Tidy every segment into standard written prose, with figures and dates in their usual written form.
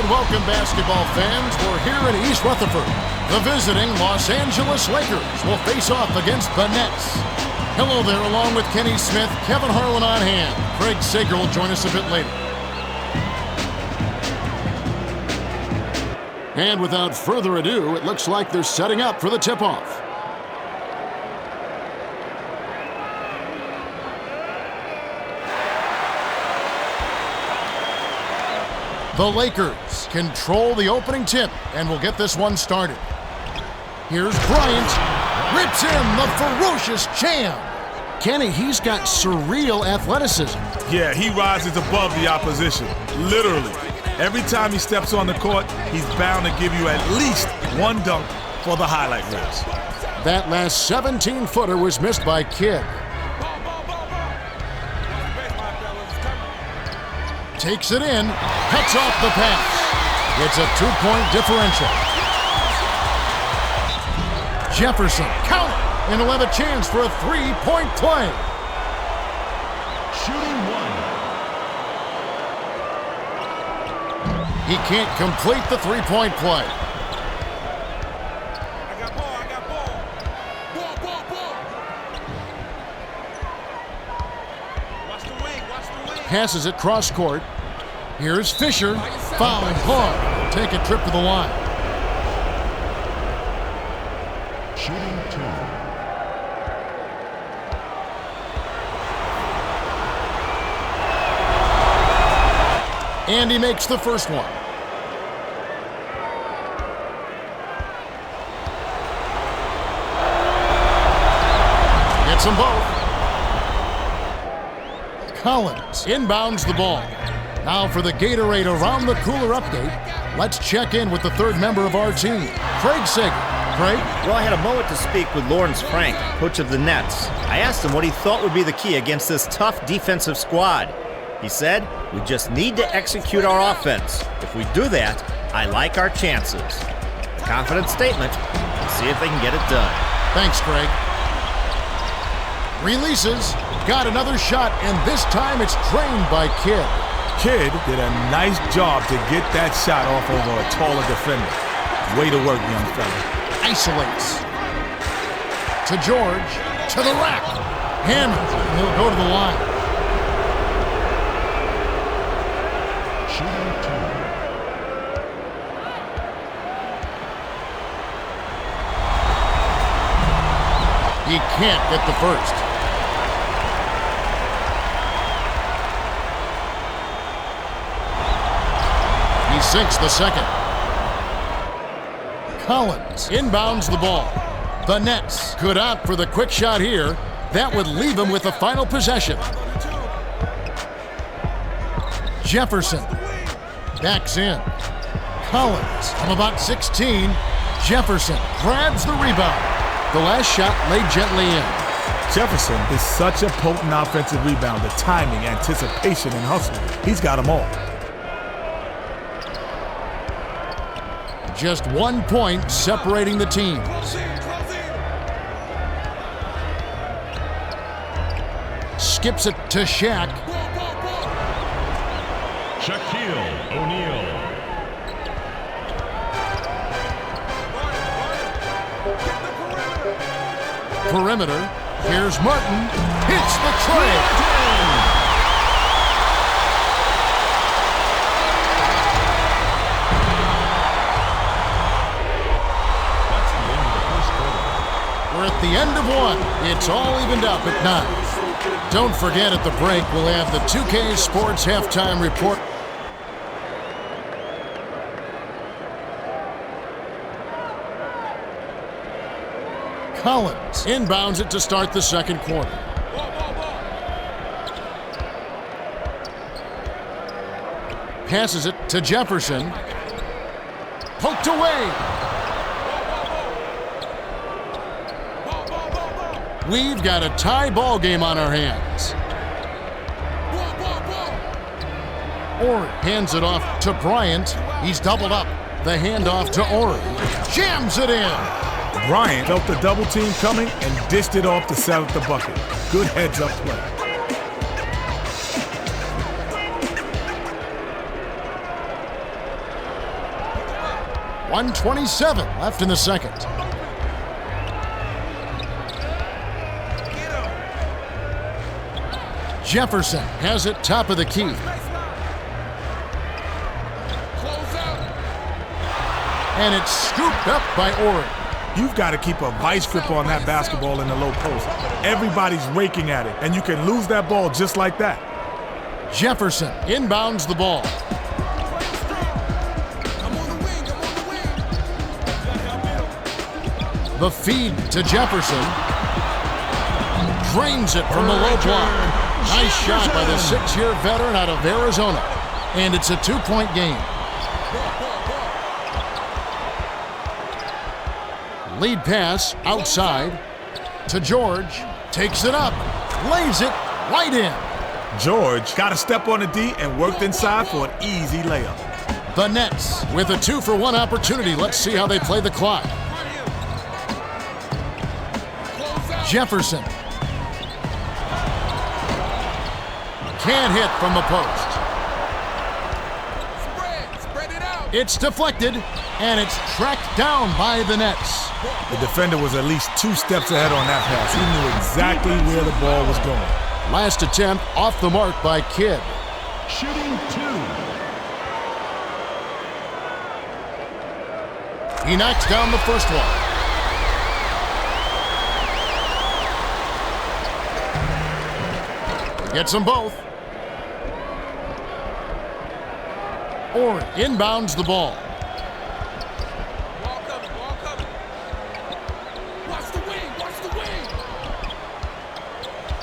And welcome, basketball fans. We're here in East Rutherford. The visiting Los Angeles Lakers will face off against the Nets. Hello there, along with Kenny Smith, Kevin Harlan on hand. Craig Sager will join us a bit later. And without further ado, it looks like they're setting up for the tip-off. The Lakers control the opening tip and will get this one started. Here's Bryant. Rips in the ferocious Cham. Kenny, he's got surreal athleticism. Yeah, he rises above the opposition, literally. Every time he steps on the court, he's bound to give you at least one dunk for the highlight reels. That last 17-footer was missed by Kidd. Takes it in, cuts off the pass. It's a two-point differential. Jefferson, count it, and he'll have a chance for a three-point play. Shooting one. He can't complete the three-point play. I got ball. Ball. Watch the wing. Passes it cross court. Here's Fisher. Foul hard. Take a trip to the line. Shooting two. And he makes the first one. Gets them both. Collins inbounds the ball. Now for the Gatorade Around the Cooler update, let's check in with the third member of our team, Craig Sager. Craig? Well, I had a moment to speak with Lawrence Frank, coach of the Nets. I asked him what he thought would be the key against this tough defensive squad. He said, we just need to execute our offense. If we do that, I like our chances. Confident statement. Let's see if they can get it done. Thanks, Craig. Releases. Got another shot, and this time it's drained by Kidd. Kidd did a nice job to get that shot off over a taller defender. Way to work, young fella. Isolates. To George. To the rack. Hammer. And he'll go to the line. Shooting two. He can't get the first. He sinks the second. Collins inbounds the ball. The Nets could opt for the quick shot here. That would leave him with the final possession. Jefferson backs in. Collins from about 16. Jefferson grabs the rebound. The last shot laid gently in. Jefferson is such a potent offensive rebounder. Timing, anticipation, and hustle. He's got them all. Just 1 point separating the teams. Skips it to Shaq. Shaquille O'Neal. Perimeter. Here's Martin. Hits the tray. We're at the end of one. It's all evened up at 9. Don't forget, at the break, we'll have the 2K Sports Halftime Report. Collins inbounds it to start the second quarter. Passes it to Jefferson. Poked away. We've got a tie ball game on our hands. Ori hands it off to Bryant. He's doubled up. The handoff to Ori. Jams it in. Bryant felt the double team coming and dished it off to set up the bucket. Good heads-up play. 1:27 left in the second. Jefferson has it top of the key. And it's scooped up by Oren. You've got to keep a vice grip on that basketball in the low post. Everybody's raking at it, and you can lose that ball just like that. Jefferson inbounds the ball. The feed to Jefferson. Drains it from the low block. Nice shot by the 6-year veteran out of Arizona. And it's a 2-point game. Lead pass outside to George. Takes it up. Lays it right in. George got to step on the D and worked inside for an easy layup. The Nets with a 2-for-1 opportunity. Let's see how they play the clock. Jefferson. Can't hit from the post. Spread it out. It's deflected, and it's tracked down by the Nets. The defender was at least 2 steps ahead on that pass. He knew exactly where the ball was going. Last attempt off the mark by Kidd. Shooting 2. He knocks down the first one. Gets them both. Oren inbounds the ball. Ball coming. Watch the wing.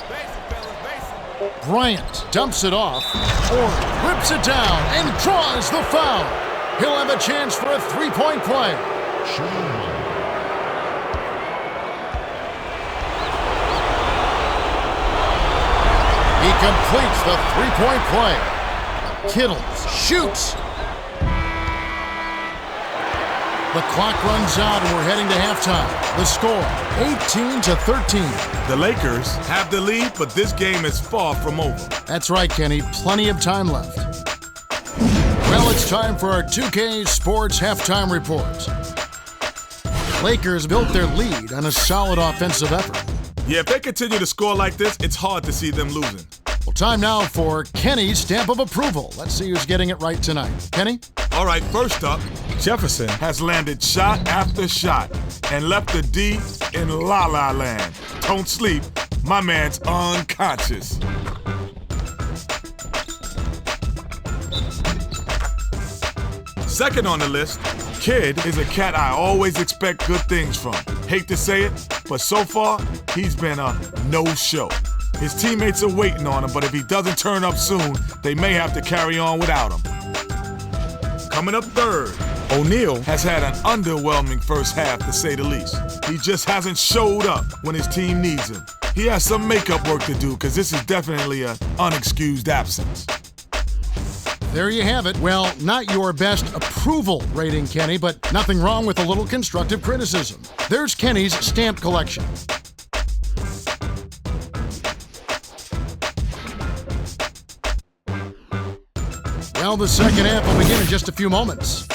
Basic, fellas, basic. Bryant dumps it off. Oren rips it down and draws the foul. He'll have a chance for a 3-point play. Shooting 1. He completes the 3-point play. Kittles shoots. The clock runs out and we're heading to halftime. The score, 18-13. The Lakers have the lead, but this game is far from over. That's right, Kenny. Plenty of time left. Well, it's time for our 2K Sports Halftime Report. Lakers built their lead on a solid offensive effort. Yeah, if they continue to score like this, it's hard to see them losing. Well, time now for Kenny's stamp of approval. Let's see who's getting it right tonight. Kenny? All right, first up, Jefferson has landed shot after shot and left the D in la-la land. Don't sleep, my man's unconscious. Second on the list, Kidd is a cat I always expect good things from. Hate to say it, but so far, he's been a no-show. His teammates are waiting on him, but if he doesn't turn up soon, they may have to carry on without him. Coming up third, O'Neal has had an underwhelming first half, to say the least. He just hasn't showed up when his team needs him. He has some makeup work to do, because this is definitely an unexcused absence. There you have it. Well, not your best approval rating, Kenny, but nothing wrong with a little constructive criticism. There's Kenny's stamp collection. Well, the second half will begin in just a few moments.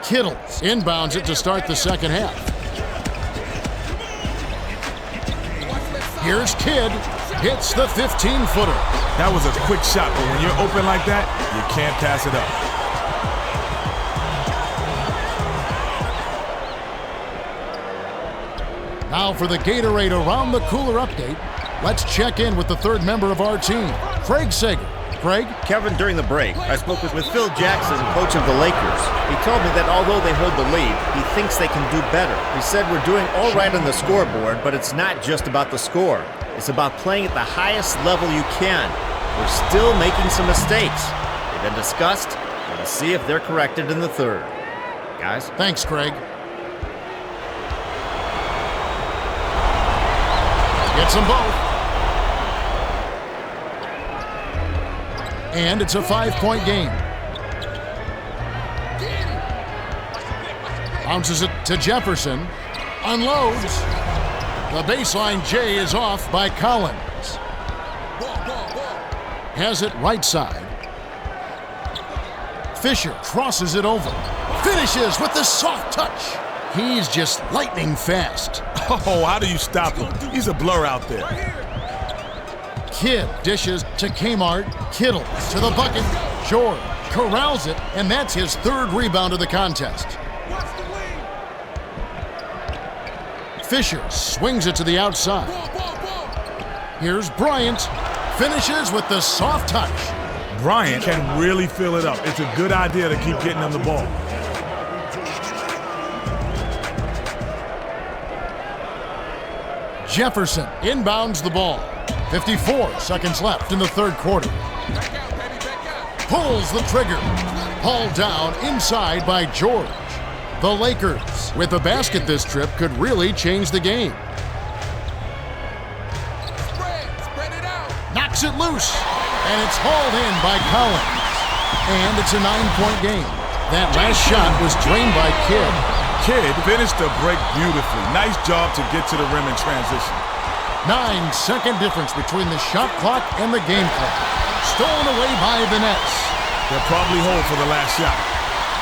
Kittles inbounds it to start the second half. Here's Kidd, hits the 15-footer. That was a quick shot, but when you're open like that, you can't pass it up. Now for the Gatorade Around the Cooler update, let's check in with the third member of our team, Craig Sager. Craig? Kevin, during the break, I spoke with Phil Jackson, coach of the Lakers. He told me that although they hold the lead, he thinks they can do better. He said we're doing all right on the scoreboard, but it's not just about the score. It's about playing at the highest level you can. We're still making some mistakes. They've been discussed. We'll see if they're corrected in the third. Guys? Thanks, Craig. Gets them both. And it's a 5-point game. Bounces it to Jefferson. Unloads. The baseline J is off by Collins. Has it right side. Fisher crosses it over. Finishes with the soft touch. He's just lightning fast. Oh, how do you stop him? He's a blur out there. Kidd dishes to Kmart. Kittle to the bucket. George corrals it, and that's his third rebound of the contest. Fisher swings it to the outside. Here's Bryant. Finishes with the soft touch. Bryant can really fill it up. It's a good idea to keep getting him the ball. Jefferson inbounds the ball. 54 seconds left in the third quarter. Pulls the trigger. Hauled down inside by George. The Lakers, with a basket this trip, could really change the game. Spread it out. Knocks it loose, and it's hauled in by Collins. And it's a 9-point game. That last shot was drained by Kidd. Kidd finished the break beautifully. Nice job to get to the rim in transition. 9-second difference between the shot clock and the game clock. Stolen away by the Nets. They'll probably hold for the last shot.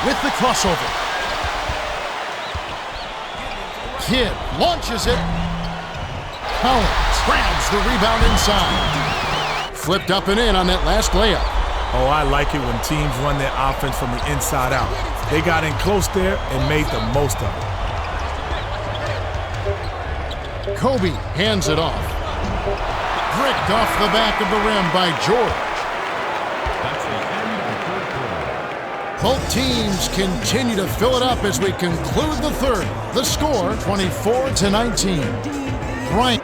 With the crossover. Kidd launches it. Collins grabs the rebound inside. Flipped up and in on that last layup. Oh, I like it when teams run their offense from the inside out. They got in close there and made the most of it. Kobe hands it off. Bricked off the back of the rim by George. That's the end of the third quarter. Both teams continue to fill it up as we conclude the third. The score, 24-19. Bryant.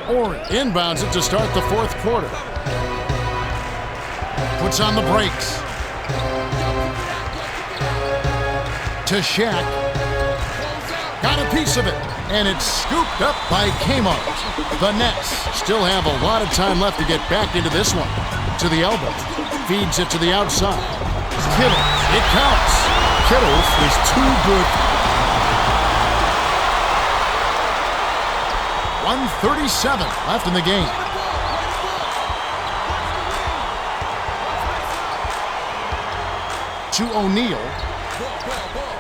Or inbounds it to start the fourth quarter. Puts on the brakes. To Shaq. Got a piece of it, and it's scooped up by Kmart. The Nets still have a lot of time left to get back into this one. To the elbow. Feeds it to the outside. Kittle. It counts. Kittles is too good. 1:37 left in the game. To O'Neal.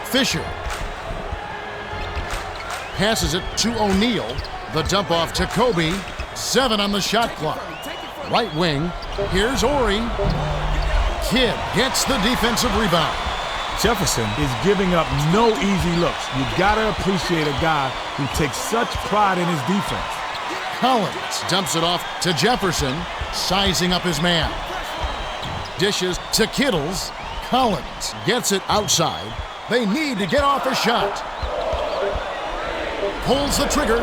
Fisher. Passes it to O'Neal. The dump off to Kobe. 7 on the shot clock. Right wing. Here's Ori. Kidd gets the defensive rebound. Jefferson is giving up no easy looks. You gotta appreciate a guy who takes such pride in his defense. Collins dumps it off to Jefferson, sizing up his man. Dishes to Kittles. Collins gets it outside. They need to get off a shot. Pulls the trigger.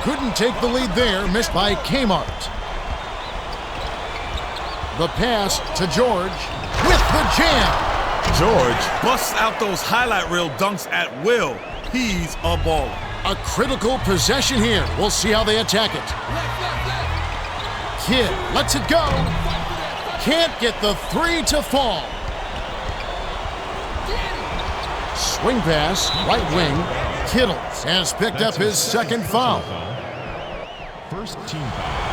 Couldn't take the lead there, missed by Kmart. The pass to George with the jam. George busts out those highlight reel dunks at will. He's a baller. A critical possession here. We'll see how they attack it. Kidd lets it go. Can't get the three to fall. Swing pass, right wing. Kittles has picked up his second foul. First team foul.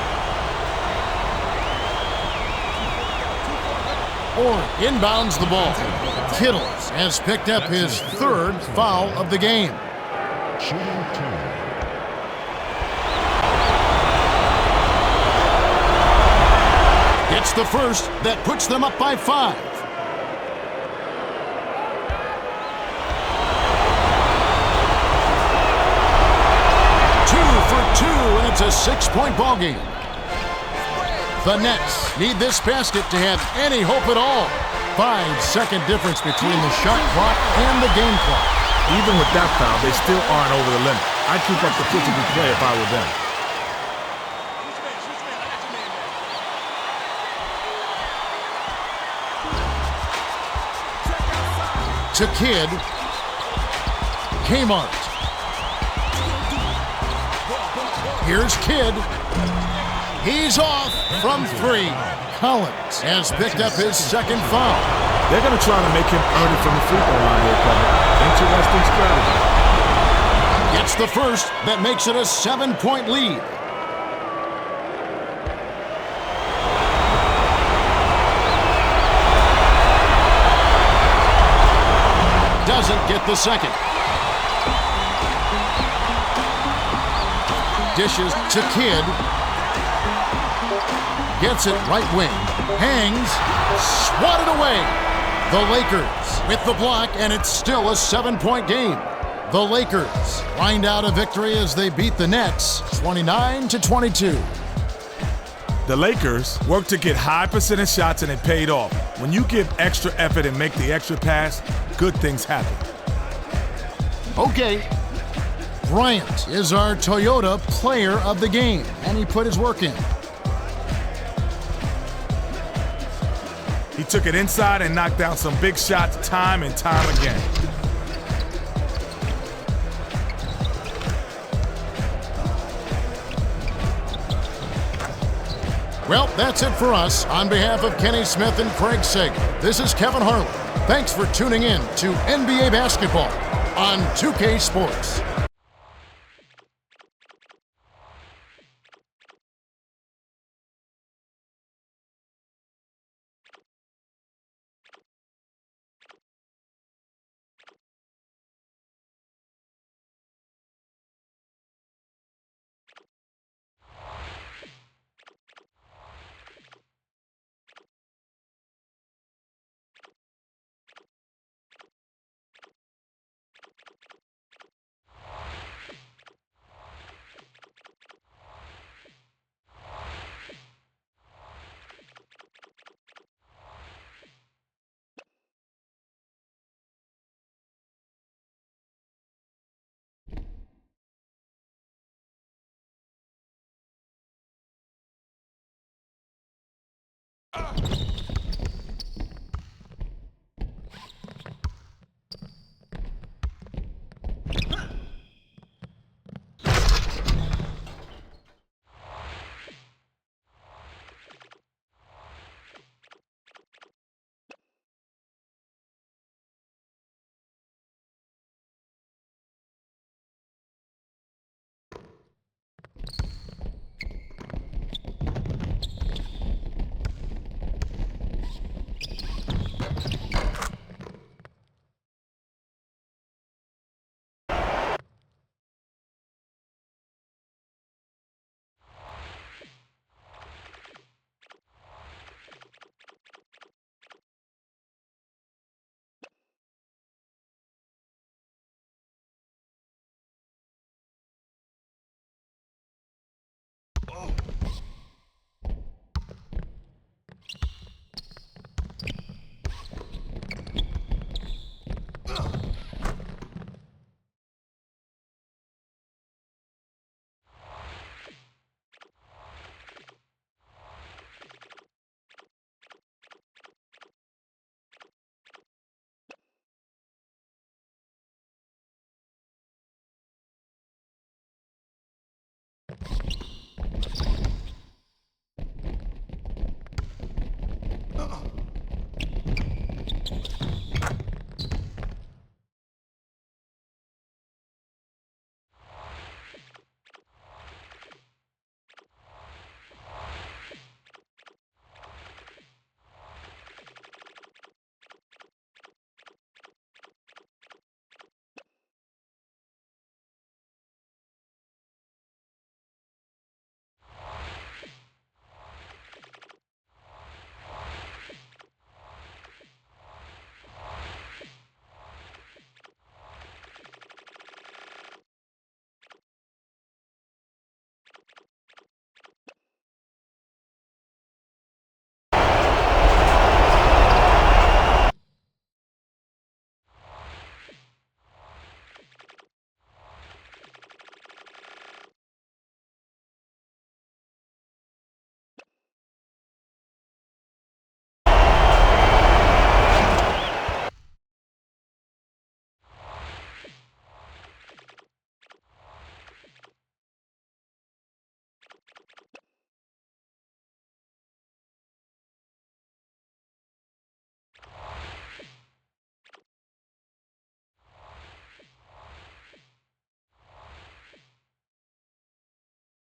Or inbounds the ball. Kittles has picked up his third foul of the game. Shooting 2. It's the first that puts them up by 5. And it's a 6-point ball game. The Nets need this basket to have any hope at all. 5-second difference between the shot clock and the game clock. Even with that foul, they still aren't over the limit. I'd keep up the physical play if I were them. To Kidd. Kmart. Here's Kidd. He's off from 3. Collins has picked up his second foul. They're going to try to make him earn it from the free throw line here, Kevin. Interesting strategy. Gets the first that makes it a 7-point lead. Doesn't get the second. Dishes to Kidd. Gets it right wing. Hangs. Swatted away. The Lakers with the block, and it's still a 7-point game. The Lakers grind out a victory as they beat the Nets 29-22. The Lakers worked to get high percentage shots and it paid off. When you give extra effort and make the extra pass, good things happen. Okay. Bryant is our Toyota player of the game, and he put his work in. He took it inside and knocked down some big shots time and time again. Well, that's it for us. On behalf of Kenny Smith and Craig Sager, this is Kevin Harlan. Thanks for tuning in to NBA Basketball on 2K Sports.